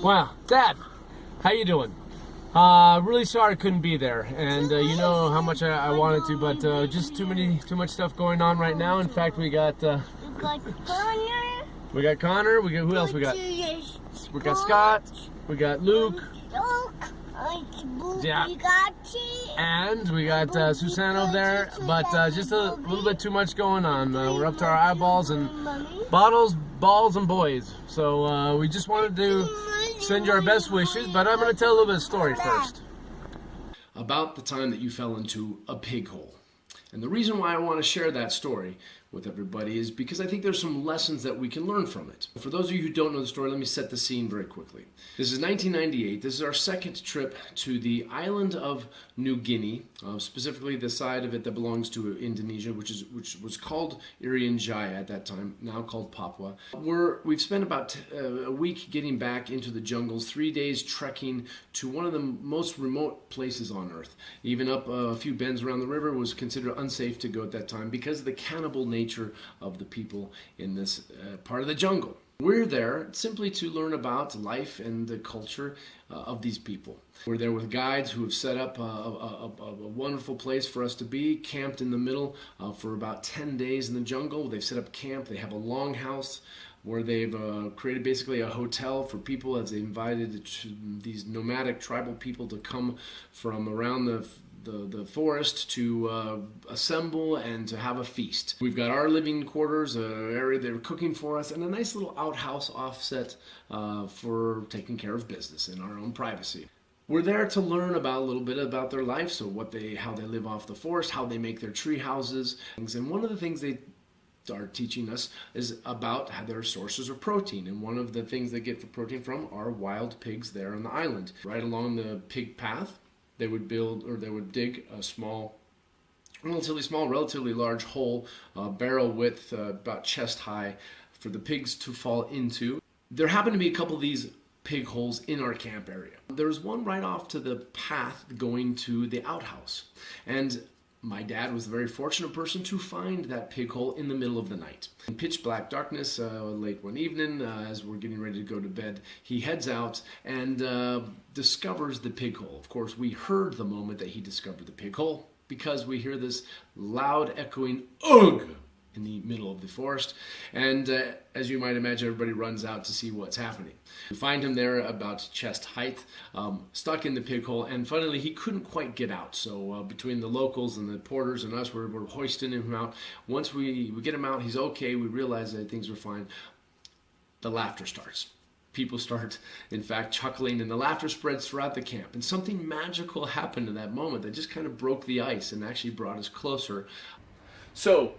Wow, Dad, how you doing? Really sorry I couldn't be there, and you know how much I wanted to, but just too much stuff going on right now. In fact, we got Connor. We got Connor. We got who else? We got Scott. We got Luke. Yeah. And we got Susan over there, but just a little bit too much going on. We're up to our eyeballs and bottles, balls, and boys. So we just wanted to send you our best wishes, but I'm going to tell a little bit of story first. About the time that you fell into a pig hole. And the reason why I want to share that story with everybody is because I think there's some lessons that we can learn from it. For those of you who don't know the story, let me set the scene very quickly. This is 1998. This is our second trip to the island of New Guinea, specifically the side of it that belongs to Indonesia, which was called Irian Jaya at that time, now called Papua. We've spent about a week getting back into the jungles, 3 days trekking to one of the most remote places on Earth. Even up a few bends around the river was considered unsafe to go at that time because of the cannibal nature of the people in this part of the jungle. We're there simply to learn about life and the culture of these people. We're there with guides who have set up a wonderful place for us to be, camped in the middle for about 10 days in the jungle. They've set up camp. They have a longhouse where they've created basically a hotel for people as they invited these nomadic tribal people to come from around the forest to assemble and to have a feast. We've got our living quarters, an area they're cooking for us, and a nice little outhouse offset for taking care of business in our own privacy. We're there to learn about a little bit about their life, so how they live off the forest, how they make their tree houses, and one of the things they are teaching us is about how their sources of protein, and one of the things they get for protein from are wild pigs there on the island. Right along the pig path, they would dig a relatively small, relatively large hole, barrel width, about chest high, for the pigs to fall into. There happened to be a couple of these pig holes in our camp area. There was one right off to the path going to the outhouse, and my dad was the very fortunate person to find that pig hole in the middle of the night. In pitch black darkness, late one evening, as we're getting ready to go to bed, he heads out and discovers the pig hole. Of course, we heard the moment that he discovered the pig hole because we hear this loud echoing ugh in the middle of the forest, and as you might imagine, everybody runs out to see what's happening. We find him there about chest height, stuck in the pig hole, and finally he couldn't quite get out. So between the locals and the porters and us, we're hoisting him out. Once we get him out, he's okay. We realize that things are fine. The laughter starts. People start, in fact, chuckling, and the laughter spreads throughout the camp. And something magical happened in that moment that just kind of broke the ice and actually brought us closer. So,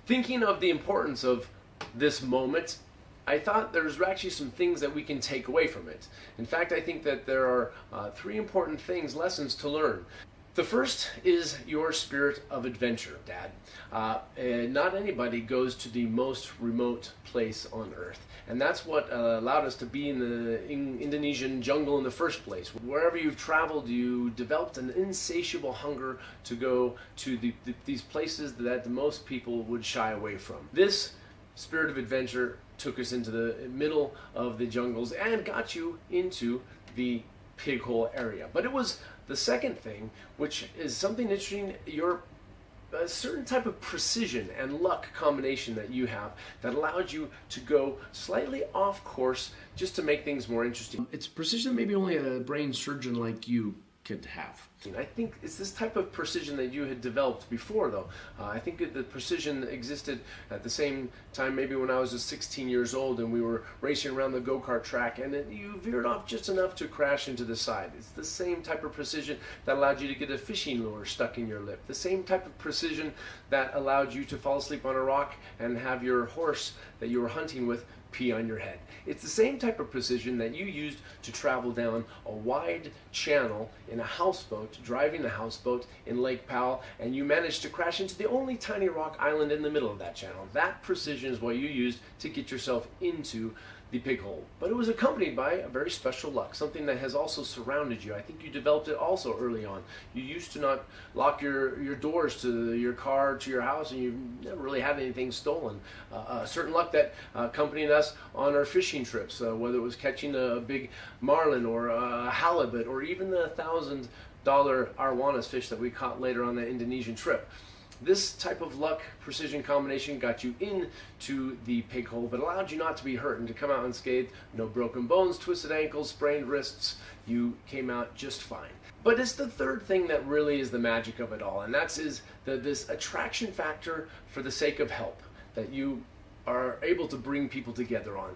thinking of the importance of this moment, I thought there's actually some things that we can take away from it. In fact, I think that there are three important lessons to learn. The first is your spirit of adventure, Dad. Not anybody goes to the most remote place on Earth. And that's what allowed us to be in the Indonesian jungle in the first place. Wherever you've traveled, you developed an insatiable hunger to go to these places that most people would shy away from. This spirit of adventure took us into the middle of the jungles and got you into the pig hole area. But it was the second thing, which is something interesting, a certain type of precision and luck combination that you have that allowed you to go slightly off course just to make things more interesting. It's precision maybe only a brain surgeon like you could have. I think it's this type of precision that you had developed before, though. I think that the precision existed at the same time, maybe when I was just 16 years old and we were racing around the go-kart track, and you veered off just enough to crash into the side. It's the same type of precision that allowed you to get a fishing lure stuck in your lip. The same type of precision that allowed you to fall asleep on a rock and have your horse that you were hunting with pee on your head. It's the same type of precision that you used to travel down a wide channel in a houseboat, driving a houseboat in Lake Powell, and you managed to crash into the only tiny rock island in the middle of that channel. That precision is what you used to get yourself into the pig hole. But it was accompanied by a very special luck, something that has also surrounded you. I think you developed it also early on. You used to not lock your doors to your car, to your house, and you never really had anything stolen. A certain luck that accompanied us on our fishing trips, whether it was catching a big marlin or a halibut or even the $1,000 arwanas fish that we caught later on the Indonesian trip. This type of luck precision combination got you into the pig hole, but allowed you not to be hurt and to come out unscathed. No broken bones, twisted ankles, sprained wrists. You came out just fine. But it's the third thing that really is the magic of it all, and that's this attraction factor for the sake of help that you are able to bring people together on.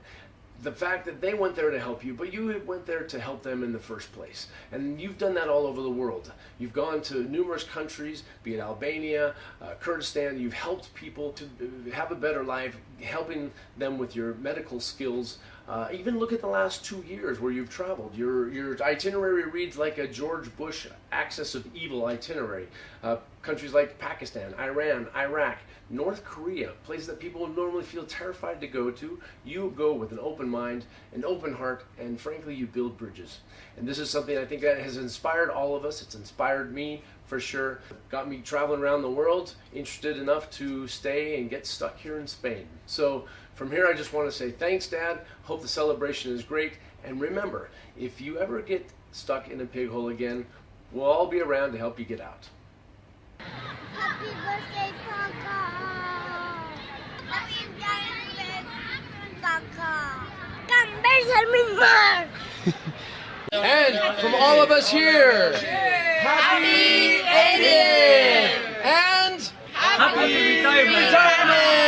The fact that they went there to help you, but you went there to help them in the first place. And you've done that all over the world. You've gone to numerous countries, be it Albania, Kurdistan. You've helped people to have a better life, helping them with your medical skills. Even look at the last 2 years where you've traveled. Your itinerary reads like a George Bush Axis of Evil itinerary. Countries like Pakistan, Iran, Iraq, North Korea, places that people would normally feel terrified to go to. You go with an open mind, an open heart, and frankly, you build bridges. And this is something I think that has inspired all of us. It's inspired me for sure. Got me traveling around the world, interested enough to stay and get stuck here in Spain. So from here, I just want to say thanks, Dad. Hope the celebration is great. And remember, if you ever get stuck in a pig hole again, we'll all be around to help you get out. Happy birthday, Papa! Happy birthday, Papa! And from all of us here, happy 80th and happy retirement!